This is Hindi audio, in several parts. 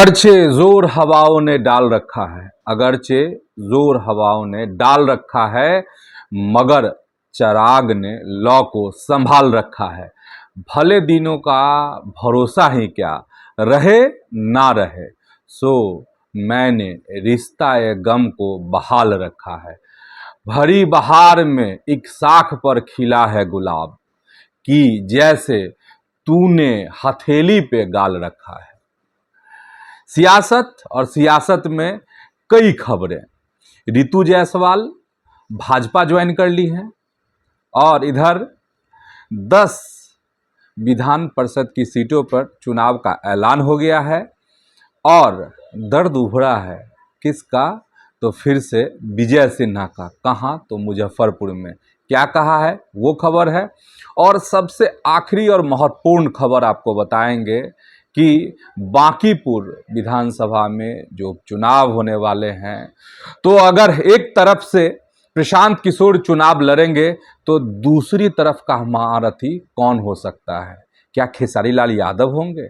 अगरचे जोर हवाओं ने डाल रखा है, अगरचे जोर हवाओं ने डाल रखा है, मगर चराग ने लौ को संभाल रखा है। भले दिनों का भरोसा ही क्या, रहे ना रहे, सो मैंने रिश्ता ए गम को बहाल रखा है। भरी बहार में एक शाख पर खिला है गुलाब, कि जैसे तूने हथेली पे गाल रखा है। सियासत और सियासत में कई खबरें। रितु जायसवाल भाजपा ज्वाइन कर ली है और इधर 10 विधान परिषद की सीटों पर चुनाव का ऐलान हो गया है और दर्द उभरा है किसका, तो फिर से विजय सिन्हा का। कहाँ, तो मुजफ्फरपुर में। क्या कहा है वो खबर है। और सबसे आखिरी और महत्वपूर्ण खबर आपको बताएंगे कि बांकीपुर विधानसभा में जो चुनाव होने वाले हैं, तो अगर एक तरफ से प्रशांत किशोर चुनाव लड़ेंगे तो दूसरी तरफ का महारथी कौन हो सकता है? क्या खेसारी लाल यादव होंगे?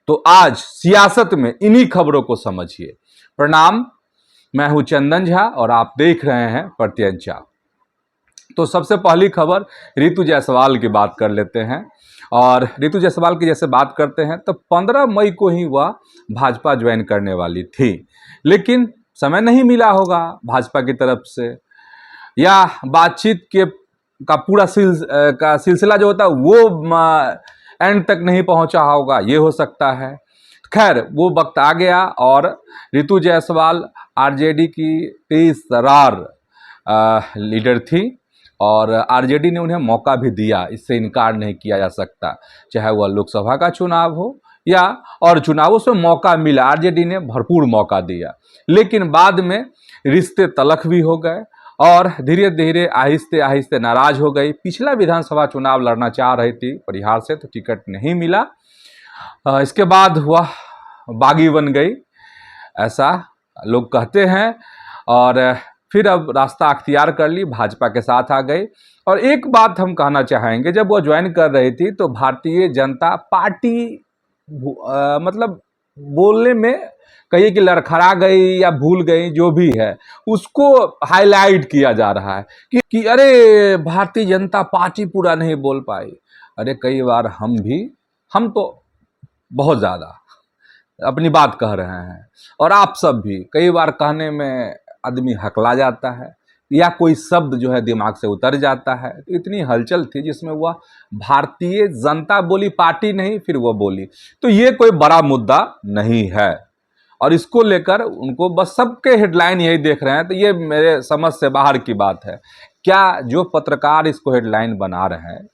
तो आज सियासत में इन्हीं खबरों को समझिए। प्रणाम, मैं हूं चंदन झा और आप देख रहे हैं प्रत्यंचा। तो सबसे पहली खबर रितु जायसवाल की बात कर लेते हैं। और रितु जायसवाल की जैसे बात करते हैं तो 15 मई को ही वह भाजपा ज्वाइन करने वाली थी, लेकिन समय नहीं मिला होगा भाजपा की तरफ से, या बातचीत के का पूरा सिलसिला जो होता है वो एंड तक नहीं पहुंचा होगा, ये हो सकता है। खैर, वो वक्त आ गया और रितु जायसवाल आरजेडी की तेज तर्रार लीडर थी और आरजेडी ने उन्हें मौका भी दिया, इससे इनकार नहीं किया जा सकता। चाहे वह लोकसभा का चुनाव हो या और चुनावों से मौका मिला, आरजेडी ने भरपूर मौका दिया, लेकिन बाद में रिश्ते तलख भी हो गए और धीरे धीरे आहिस्ते आहिस्ते नाराज हो गई। पिछला विधानसभा चुनाव लड़ना चाह रही थी परिहार से, तो टिकट नहीं मिला। इसके बाद वह बागी बन गई, ऐसा लोग कहते हैं, और फिर अब रास्ता अख्तियार कर ली, भाजपा के साथ आ गई। और एक बात हम कहना चाहेंगे, जब वो ज्वाइन कर रही थी तो भारतीय जनता पार्टी मतलब बोलने में कहिए कि लड़खड़ा गई या भूल गई, जो भी है उसको हाईलाइट किया जा रहा है कि अरे भारतीय जनता पार्टी पूरा नहीं बोल पाई। अरे कई बार हम तो बहुत ज़्यादा अपनी बात कह रहे हैं और आप सब भी कई बार कहने में आदमी हकला जाता है या कोई शब्द जो है दिमाग से उतर जाता है। तो इतनी हलचल थी जिसमें वह भारतीय जनता बोली, पार्टी नहीं, फिर वह बोली। तो ये कोई बड़ा मुद्दा नहीं है और इसको लेकर उनको बस सबके हेडलाइन यही देख रहे हैं, तो ये मेरे समझ से बाहर की बात है। क्या जो पत्रकार इसको हेडलाइन बना रहे हैं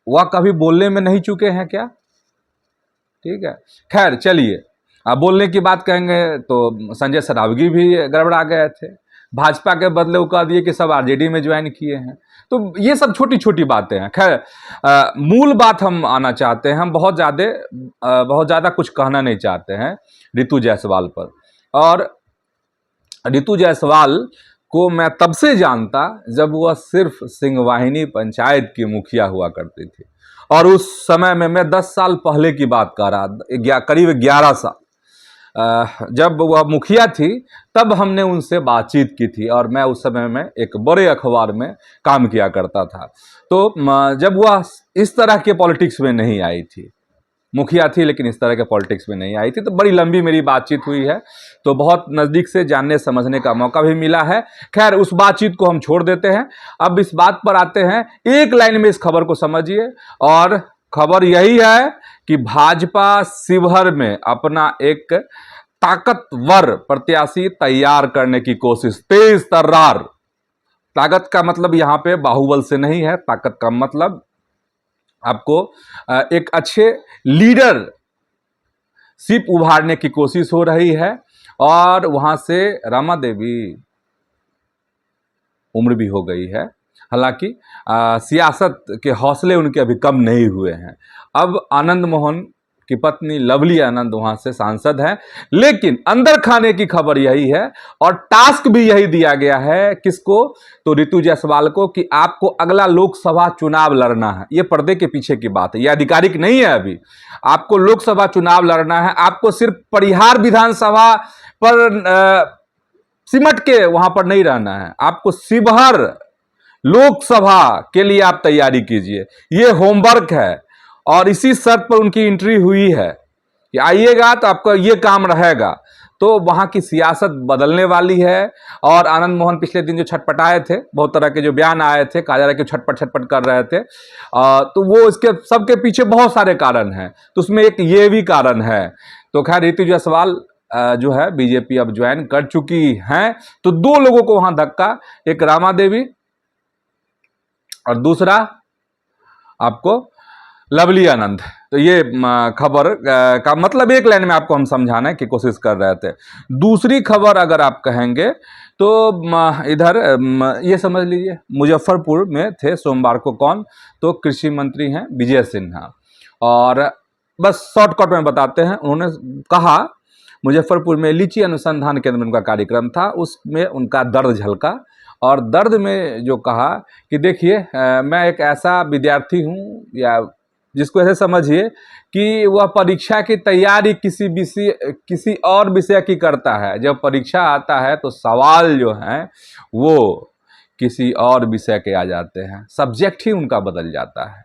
वह कभी बोलने में नहीं चुके हैं क्या? ठीक है, खैर चलिए, अब बोलने की बात कहेंगे तो संजय सरावगी भी गड़बड़ा गए थे। भाजपा के बदले वो कह दिए कि सब आरजेडी में ज्वाइन किए हैं। तो ये सब छोटी छोटी बातें हैं। खैर, मूल बात हम आना चाहते हैं, हम बहुत ज़्यादा कुछ कहना नहीं चाहते हैं रितु जायसवाल पर। और रितु जायसवाल को मैं तब से जानता जब वह सिर्फ सिंहवाहिनी पंचायत की मुखिया हुआ करती थी, और उस समय में मैं 10 साल पहले की बात कर रहा, करीब 11 साल जब वह मुखिया थी तब हमने उनसे बातचीत की थी और मैं उस समय में एक बड़े अखबार में काम किया करता था। तो जब वह इस तरह के पॉलिटिक्स में नहीं आई थी, मुखिया थी लेकिन इस तरह के पॉलिटिक्स में नहीं आई थी, तो बड़ी लंबी मेरी बातचीत हुई है, तो बहुत नज़दीक से जानने समझने का मौका भी मिला है। खैर, उस बातचीत को हम छोड़ देते हैं, अब इस बात पर आते हैं। एक लाइन में इस खबर को समझिए, और खबर यही है कि भाजपा शिवहर में अपना एक ताकतवर प्रत्याशी तैयार करने की कोशिश, तेज तर्रार। ताकत का मतलब यहाँ पे बाहुबल से नहीं है, ताकत का मतलब आपको एक अच्छे लीडर शिप उभारने की कोशिश हो रही है। और वहां से रमा देवी, उम्र भी हो गई है, हालांकि सियासत के हौसले उनके अभी कम नहीं हुए हैं। अब आनंद मोहन की पत्नी लवली आनंद वहां से सांसद हैं। लेकिन अंदर खाने की खबर यही है और टास्क भी यही दिया गया है किसको, तो रितु जायसवाल को, कि आपको अगला लोकसभा चुनाव लड़ना है। यह पर्दे के पीछे की बात है, यह आधिकारिक नहीं है। अभी आपको लोकसभा चुनाव लड़ना है, आपको सिर्फ परिहार विधानसभा पर सिमट के वहां पर नहीं रहना है, आपको शिवहर लोकसभा के लिए आप तैयारी कीजिए। ये होमवर्क है और इसी शर्त पर उनकी एंट्री हुई है कि आइएगा तो आपका ये काम रहेगा। तो वहां की सियासत बदलने वाली है। और आनंद मोहन पिछले दिन जो छटपटाए थे, बहुत तरह के जो बयान आए थे, कहा जा रहा है कि छटपट छटपट कर रहे थे, तो वो इसके सबके पीछे बहुत सारे कारण हैं, तो उसमें एक ये भी कारण है। तो खैर रितु जायसवाल जो है बीजेपी अब ज्वाइन कर चुकी हैं। तो दो लोगों को वहां धक्का, एक रामा देवी और दूसरा आपको लवली आनंद। तो ये खबर का मतलब एक लाइन में आपको हम समझाने की कोशिश कर रहे थे। दूसरी खबर अगर आप कहेंगे तो इधर ये समझ लीजिए, मुजफ्फरपुर में थे सोमवार को कौन, तो कृषि मंत्री हैं विजय सिन्हा। और बस शॉर्टकट में बताते हैं, उन्होंने कहा मुजफ्फरपुर में लीची अनुसंधान केंद्र में उनका कार्यक्रम था, उसमें उनका दर्द झलका। और दर्द में जो कहा कि देखिए मैं एक ऐसा विद्यार्थी हूँ, या जिसको ऐसे समझिए कि वह परीक्षा की तैयारी किसी और विषय की करता है, जब परीक्षा आता है तो सवाल जो हैं वो किसी और विषय के आ जाते हैं, सब्जेक्ट ही उनका बदल जाता है।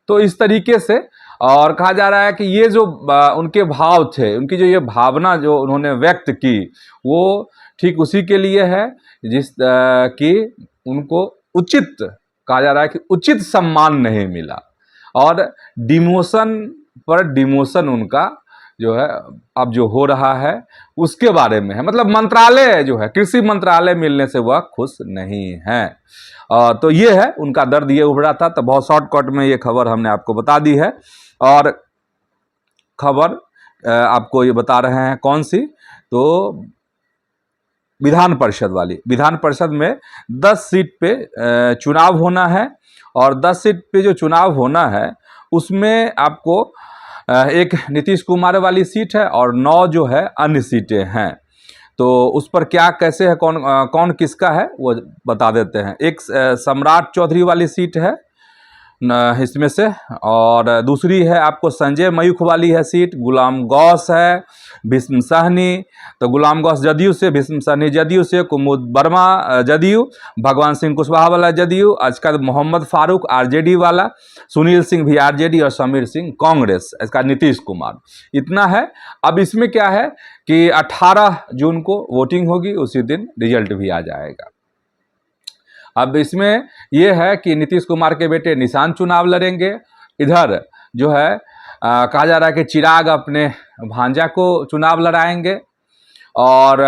तो इस तरीके से, और कहा जा रहा है कि ये जो उनके भाव थे, उनकी जो ये भावना जो उन्होंने व्यक्त की, वो ठीक उसी के लिए है जिस कि उनको उचित, कहा जा रहा है कि उचित सम्मान नहीं मिला। और डिमोशन पर डिमोशन उनका जो है अब जो हो रहा है उसके बारे में है, मतलब मंत्रालय जो है, कृषि मंत्रालय मिलने से वह खुश नहीं है। तो ये है उनका दर्द, ये उभरा था। तो बहुत शॉर्टकट में ये खबर हमने आपको बता दी है। और खबर आपको ये बता रहे हैं कौन सी, तो विधान परिषद वाली। विधान परिषद में 10 सीट पे चुनाव होना है, और 10 सीट पे जो चुनाव होना है उसमें आपको एक नीतीश कुमार वाली सीट है और 9 जो है अन्य सीटें हैं। तो उस पर क्या कैसे है, कौन किसका है वो बता देते हैं। एक सम्राट चौधरी वाली सीट है इसमें से, और दूसरी है आपको संजय मयूख वाली है सीट, गुलाम गौस है, भीष्म सहनी, तो गुलाम गौस जदयू से, भीष्म सहनी जदयू से, कुमुद वर्मा जदयू, भगवान सिंह कुशवाहा वाला जदयू, आज मोहम्मद फारूक आरजेडी वाला, सुनील सिंह भी आरजेडी और समीर सिंह कांग्रेस, इसका नीतीश कुमार। इतना है। अब इसमें क्या है कि 18 जून को वोटिंग होगी, उसी दिन रिजल्ट भी आ जाएगा। अब इसमें यह है कि नीतीश कुमार के बेटे निशांत चुनाव लड़ेंगे। इधर जो है कहा जा रहा है कि चिराग अपने भांजा को चुनाव लड़ाएंगे, और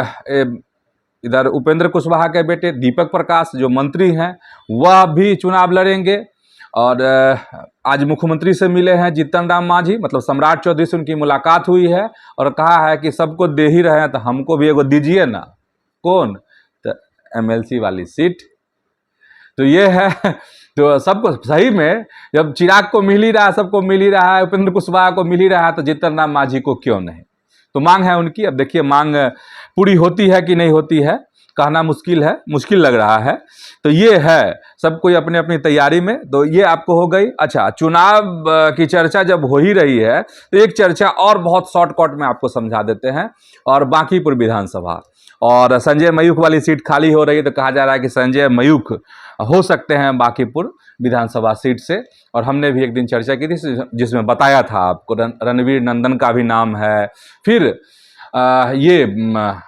इधर उपेंद्र कुशवाहा के बेटे दीपक प्रकाश जो मंत्री हैं वह भी चुनाव लड़ेंगे। और आज मुख्यमंत्री से मिले हैं जीतन राम मांझी, मतलब सम्राट चौधरी से उनकी मुलाकात हुई है और कहा है कि सबको दे ही रहे हैं तो हमको भी एगो दीजिए ना। कौन, तो एमएलसी वाली सीट। तो ये है। तो सबको सही में, जब चिराग को मिल ही रहा है, सबको मिल ही रहा है, उपेंद्र कुशवाहा को मिल ही रहा है, तो जीतन राम मांझी को क्यों नहीं। तो मांग है उनकी। अब देखिए मांग पूरी होती है कि नहीं होती है, कहना मुश्किल है, मुश्किल लग रहा है। तो ये है, सब कोई अपनी अपनी तैयारी में। तो ये आपको हो गई। अच्छा, चुनाव की चर्चा जब हो ही रही है तो एक चर्चा और बहुत शॉर्टकट में आपको समझा देते हैं। और बांकीपुर विधानसभा और संजय मयूख वाली सीट खाली हो रही है, तो कहा जा रहा है कि संजय मयूख हो सकते हैं बांकीपुर विधानसभा सीट से। और हमने भी एक दिन चर्चा की थी जिसमें बताया था आपको रणवीर नंदन का भी नाम है। फिर ये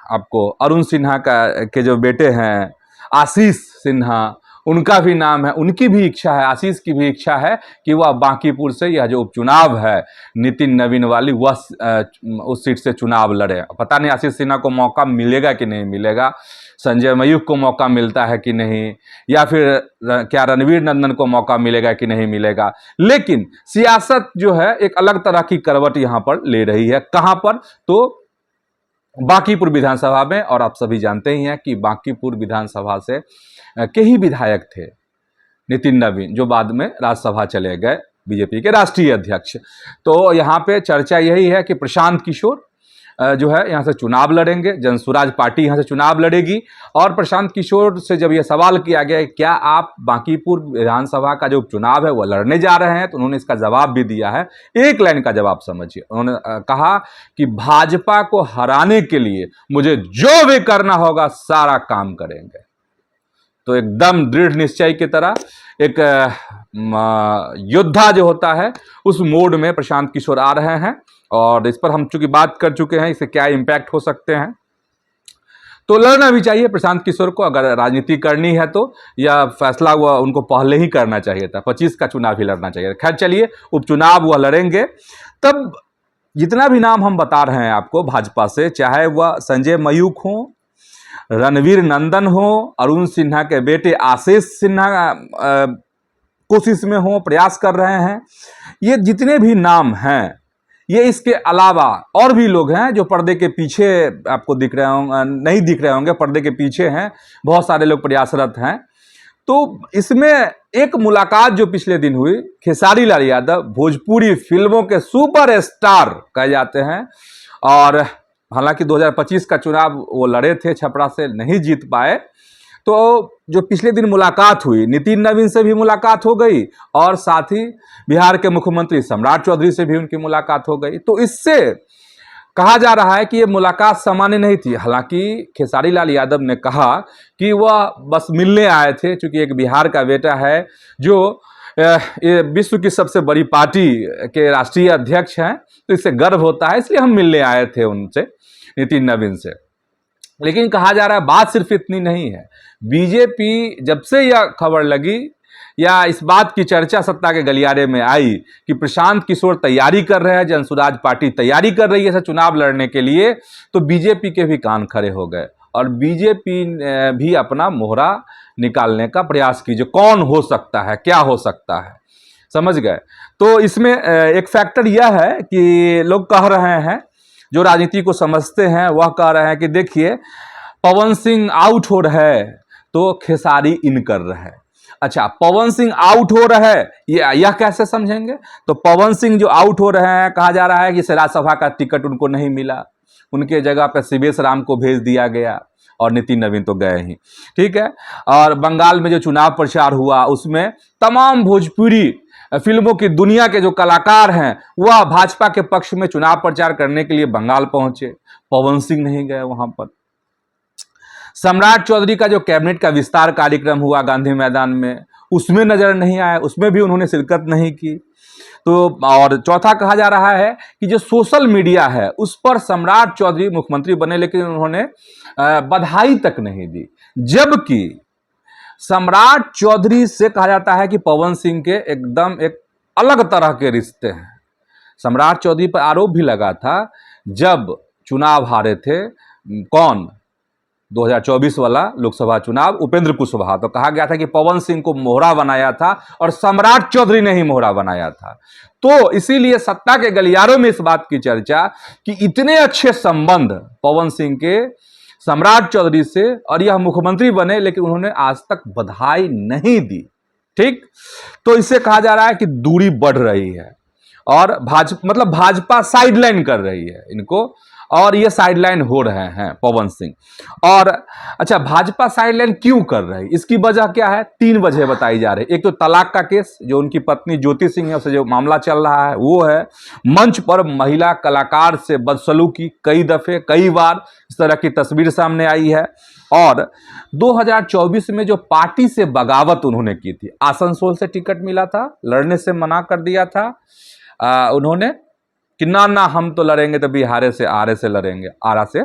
आपको अरुण सिन्हा के जो बेटे हैं आशीष सिन्हा, उनका भी नाम है। उनकी भी इच्छा है, आशीष की भी इच्छा है कि वह बांकीपुर से यह जो उपचुनाव है नितिन नवीन वाली, वह उस सीट से चुनाव लड़े। पता नहीं आशीष सिन्हा को मौका मिलेगा कि नहीं मिलेगा, संजय मयूख को मौका मिलता है कि नहीं, या फिर क्या रणवीर नंदन को मौका मिलेगा कि नहीं मिलेगा। लेकिन सियासत जो है एक अलग तरह की करवट यहां पर ले रही है। कहां पर, तो बांकीपुर विधानसभा में। और आप सभी जानते ही हैं कि बांकीपुर विधानसभा से के ही विधायक थे नितिन नवीन, जो बाद में राज्यसभा चले गए बीजेपी के राष्ट्रीय अध्यक्ष। तो यहाँ पे चर्चा यही है कि प्रशांत किशोर जो है यहाँ से चुनाव लड़ेंगे, जनसुराज पार्टी यहाँ से चुनाव लड़ेगी। और प्रशांत किशोर से जब यह सवाल किया गया क्या आप बांकीपुर विधानसभा का जो उपचुनाव है वो लड़ने जा रहे हैं, तो उन्होंने इसका जवाब भी दिया है। एक लाइन का जवाब समझिए, उन्होंने कहा कि भाजपा को हराने के लिए मुझे जो भी करना होगा सारा काम करेंगे। तो एकदम दृढ़ निश्चय की तरह एक योद्धा जो होता है उस मोड में प्रशांत किशोर आ रहे हैं। और इस पर हम चूंकि बात कर चुके हैं इससे क्या इम्पैक्ट हो सकते हैं, तो लड़ना भी चाहिए प्रशांत किशोर को अगर राजनीति करनी है तो, या फैसला हुआ उनको पहले ही करना चाहिए था, 25 का चुनाव ही लड़ना चाहिए। खैर चलिए, उपचुनाव वह लड़ेंगे। तब जितना भी नाम हम बता रहे हैं आपको भाजपा से, चाहे वह संजय मयूख हो, रणवीर नंदन हो, अरुण सिन्हा के बेटे आशीष सिन्हा कोशिश में हो, प्रयास कर रहे हैं, ये जितने भी नाम हैं, ये इसके अलावा और भी लोग हैं जो पर्दे के पीछे आपको दिख रहे होंगे, नहीं दिख रहे होंगे, पर्दे के पीछे हैं, बहुत सारे लोग प्रयासरत हैं। तो इसमें एक मुलाकात जो पिछले दिन हुई, खेसारी लाल यादव भोजपुरी फिल्मों के सुपर स्टार कहे जाते हैं, और हालांकि 2025 का चुनाव वो लड़े थे, छपरा से नहीं जीत पाए। तो जो पिछले दिन मुलाकात हुई, नितिन नवीन से भी मुलाकात हो गई और साथ ही बिहार के मुख्यमंत्री सम्राट चौधरी से भी उनकी मुलाकात हो गई। तो इससे कहा जा रहा है कि ये मुलाकात सामान्य नहीं थी। हालांकि खेसारी लाल यादव ने कहा कि वह बस मिलने आए थे, क्योंकि एक बिहार का बेटा है जो ये विश्व की सबसे बड़ी पार्टी के राष्ट्रीय अध्यक्ष हैं, तो इससे गर्व होता है, इसलिए हम मिलने आए थे उनसे, नितिन नवीन से। लेकिन कहा जा रहा है बात सिर्फ इतनी नहीं है। बीजेपी जब से यह खबर लगी या इस बात की चर्चा सत्ता के गलियारे में आई कि प्रशांत किशोर तैयारी कर रहे हैं, जनसुराज पार्टी तैयारी कर रही है चुनाव लड़ने के लिए, तो बीजेपी के भी कान खड़े हो गए और बीजेपी भी अपना मोहरा निकालने का प्रयास कीजिए, कौन हो सकता है, क्या हो सकता है, समझ गए। तो इसमें एक फैक्टर यह है कि लोग कह रहे हैं, जो राजनीति को समझते हैं वह कह रहे हैं कि देखिए पवन सिंह आउट हो रहा है तो खेसारी इन कर रहा है। अच्छा, पवन सिंह आउट हो रहा है, यह कैसे समझेंगे? तो पवन सिंह जो आउट हो रहे हैं, कहा जा रहा है कि राज्यसभा का टिकट उनको नहीं मिला, उनके जगह पर शिवेश राम को भेज दिया गया और नितिन नवीन तो गए ही, ठीक है। और बंगाल में जो चुनाव प्रचार हुआ उसमें तमाम भोजपुरी फिल्मों की दुनिया के जो कलाकार हैं वह भाजपा के पक्ष में चुनाव प्रचार करने के लिए बंगाल पहुंचे, पवन सिंह नहीं गए वहां पर। सम्राट चौधरी का जो कैबिनेट का विस्तार कार्यक्रम हुआ गांधी मैदान में, उसमें नजर नहीं आया, उसमें भी उन्होंने शिरकत नहीं की। तो और चौथा कहा जा रहा है कि जो सोशल मीडिया है उस पर सम्राट चौधरी मुख्यमंत्री बने, लेकिन उन्होंने बधाई तक नहीं दी, जबकि सम्राट चौधरी से कहा जाता है कि पवन सिंह के एकदम एक अलग तरह के रिश्ते हैं। सम्राट चौधरी पर आरोप भी लगा था जब चुनाव हारे थे, कौन, 2024 वाला लोकसभा चुनाव, उपेंद्र कुशवाहा, तो कहा गया था कि पवन सिंह को मोहरा बनाया था और सम्राट चौधरी ने ही मोहरा बनाया था। तो इसीलिए सत्ता के गलियारों में इस बात की चर्चा कि इतने अच्छे संबंध पवन सिंह के सम्राट चौधरी से, और यह मुख्यमंत्री बने लेकिन उन्होंने आज तक बधाई नहीं दी, ठीक। तो इससे कहा जा रहा है कि दूरी बढ़ रही है और भाजपा साइडलाइन कर रही है इनको, और ये साइडलाइन हो रहे हैं पवन सिंह। और अच्छा, भाजपा साइडलाइन क्यों कर रही है, इसकी वजह क्या है? 3 वजह बताई जा रही है। एक तो तलाक का केस, जो उनकी पत्नी ज्योति सिंह है उससे जो मामला चल रहा है वो है। मंच पर महिला कलाकार से बदसलूकी कई दफे, कई बार इस तरह की तस्वीर सामने आई है। और 2024 में जो पार्टी से बगावत उन्होंने की थी, आसनसोल से टिकट मिला था, लड़ने से मना कर दिया था उन्होंने कि ना हम तो लड़ेंगे तो बिहार से, आरे से लड़ेंगे, आरा से।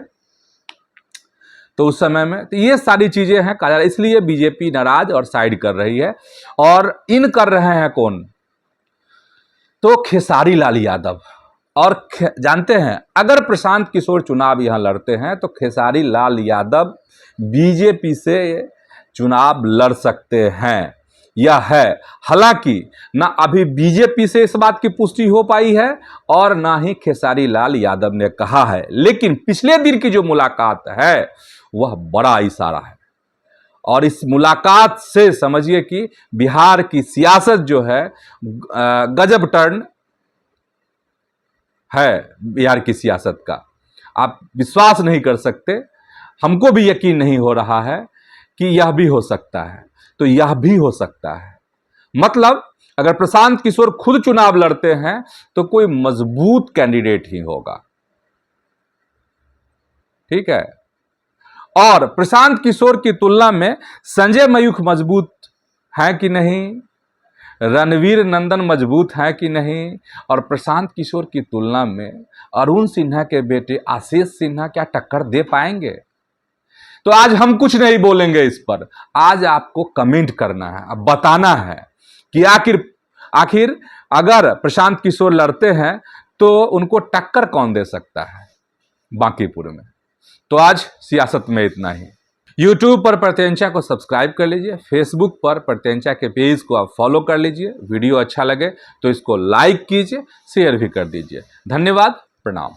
तो उस समय में तो ये सारी चीजें हैं, इसलिए बीजेपी नाराज और साइड कर रही है। और इन कर रहे हैं कौन? तो खेसारी लाल यादव। और जानते हैं, अगर प्रशांत किशोर चुनाव यहां लड़ते हैं तो खेसारी लाल यादव बीजेपी से चुनाव लड़ सकते हैं, यह है। हालांकि ना अभी बीजेपी से इस बात की पुष्टि हो पाई है और ना ही खेसारी लाल यादव ने कहा है, लेकिन पिछले दिन की जो मुलाकात है वह बड़ा इशारा है। और इस मुलाकात से समझिए कि बिहार की सियासत जो है गजब टर्न है। बिहार की सियासत का आप विश्वास नहीं कर सकते, हमको भी यकीन नहीं हो रहा है कि यह भी हो सकता है। तो यह भी हो सकता है, मतलब अगर प्रशांत किशोर खुद चुनाव लड़ते हैं तो कोई मजबूत कैंडिडेट ही होगा, ठीक है। और प्रशांत किशोर की तुलना में संजय मयूख मजबूत हैं कि नहीं, रणवीर नंदन मजबूत हैं कि नहीं, और प्रशांत किशोर की तुलना में अरुण सिन्हा के बेटे आशीष सिन्हा क्या टक्कर दे पाएंगे? तो आज हम कुछ नहीं बोलेंगे इस पर, आज आपको कमेंट करना है, अब बताना है कि आखिर अगर प्रशांत किशोर लड़ते हैं तो उनको टक्कर कौन दे सकता है बांकीपुर में। तो आज सियासत में इतना ही। YouTube पर प्रत्यंचा को सब्सक्राइब कर लीजिए, फेसबुक पर प्रत्यंचा के पेज को आप फॉलो कर लीजिए। वीडियो अच्छा लगे तो इसको लाइक कीजिए, शेयर भी कर दीजिए। धन्यवाद, प्रणाम।